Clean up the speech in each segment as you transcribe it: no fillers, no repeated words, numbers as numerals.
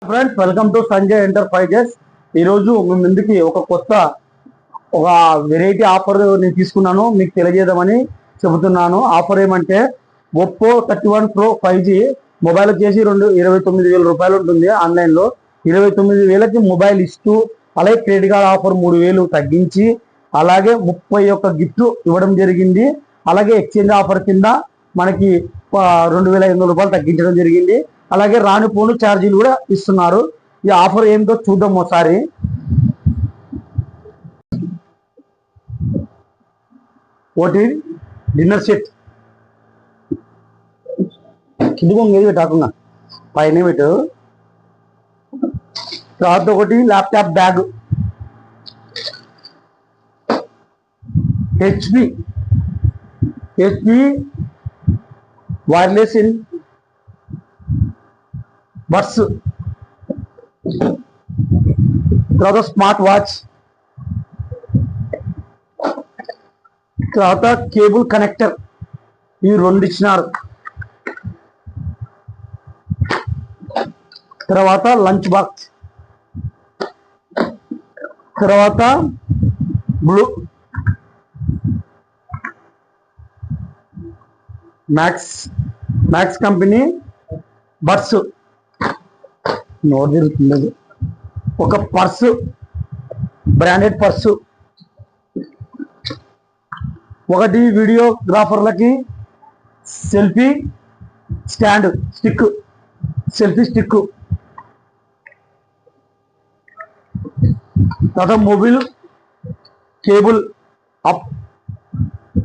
Friends, welcome to Sanjay enterprises. ఈరోజు మీ ముందుకి ఒక వెరైటీ ఆఫర్ నేను తీసుకున్నాను, మీకు తెలియజేద్దామని చెబుతున్నాను. ఆఫర్ ఏమంటే ఒప్పో 31 Pro 5G మొబైల్ వచ్చేసి 29,000 రూపాయలు ఉంటుంది. ఆన్లైన్లో 29,000కి మొబైల్ ఇస్తూ, అలాగే క్రెడిట్ కార్డ్ ఆఫర్ 3,000 తగ్గించి, అలాగే 31 గిఫ్ట్ ఇవ్వడం జరిగింది. అలాగే ఎక్స్చేంజ్ ఆఫర్ కింద మనకి 2,500 రూపాయలు తగ్గించడం జరిగింది. అలాగే రాని పోను ఛార్జీలు కూడా ఇస్తున్నారు. ఈ ఆఫర్ ఏంటో చూద్దాం ఒకసారి. ఒకటి డిన్నర్ సెట్, కింది కొంగేది పెట్టాకుండా పైన పెట్టు. తర్వాత ఒకటి laptop bag, HP wireless in buds, తర్వాత స్మార్ట్ వాచ్, తర్వాత కేబుల్ కనెక్టర్, ఈ 2 ఇచ్చినారు. తర్వాత లంచ్ బాక్స్, తర్వాత మ్యాక్స్ కంపెనీ బడ్స్, నోట్ తిరుగుతుంది. ఒక పర్సు, బ్రాండెడ్ పర్సు, ఒకటి వీడియోగ్రాఫర్లకి సెల్ఫీ స్టిక్, తర్వాత mobile cable up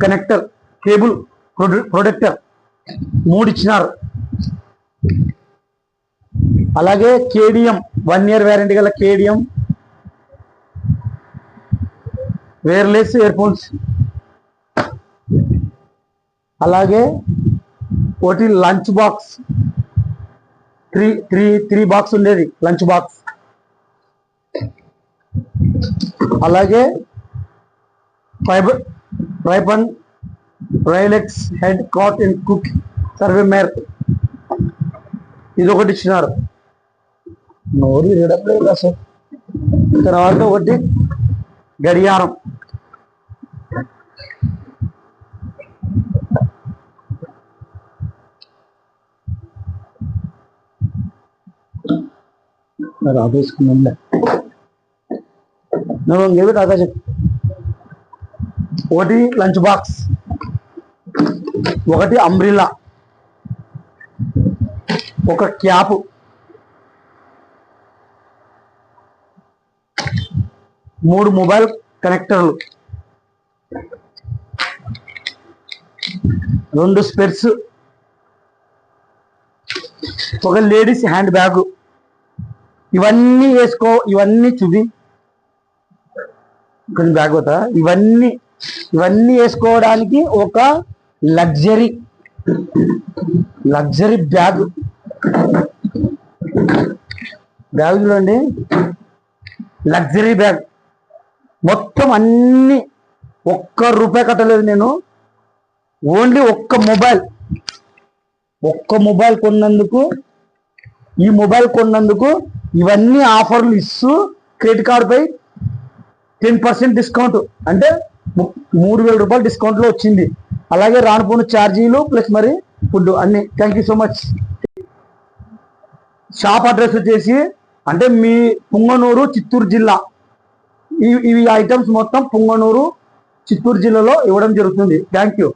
connector, cable protector 3 ఇచ్చినారు. అలాగే కేడిఎం 1 year వ్యారంటీ గల కేడిఎం వైర్లెస్ ఇయర్ ఫోన్స్, అలాగే ఒకటి లంచ్ బాక్స్, త్రీ బాక్స్ ఉండేది లంచ్ బాక్స్, అలాగే ట్రైపన్ రైలెక్స్ హెడ్ కాట్ అండ్ కుక్ సర్వేమేర్, ఇది ఒకటి ఇచ్చినారు. నోరు విరగడం అసలు. తర్వాత ఒకటి గడియారం, రాబేసుకున్నా ఆకాశం. ఒకటి లంచ్ బాక్స్, ఒకటి అంబ్రిల్లా, ఒక క్యాప్, మూడు మొబైల్ కనెక్టర్లు, 2 స్పెర్స్, ఒక లేడీస్ హ్యాండ్ బ్యాగ్. ఇవన్నీ చూపి కొంచెం బ్యాగ్ అవుతా. ఇవన్నీ వేసుకోవడానికి ఒక లగ్జరీ బ్యాగ్ చూడండి, లగ్జరీ బ్యాగ్. మొత్తం అన్ని ₹1 కట్టలేదు నేను. ఓన్లీ ఒక్క మొబైల్ కొన్నందుకు, ఈ మొబైల్ కొన్నందుకు ఇవన్నీ ఆఫర్లు ఇస్తూ క్రెడిట్ కార్డుపై 10% డిస్కౌంట్, అంటే 3,000 రూపాయలు డిస్కౌంట్లో వచ్చింది. అలాగే రానుపోను ఛార్జీలు ప్లస్ మరి ఫుడ్ అన్ని. Thank you so much. Shop address వచ్చేసి అంటే మీ పుంగనూరు, చిత్తూరు జిల్లా. ఇవి ఐటమ్స్ మొత్తం పుంగనూరు, చిత్తూరు జిల్లాలో ఇవ్వడం జరుగుతుంది. Thank you.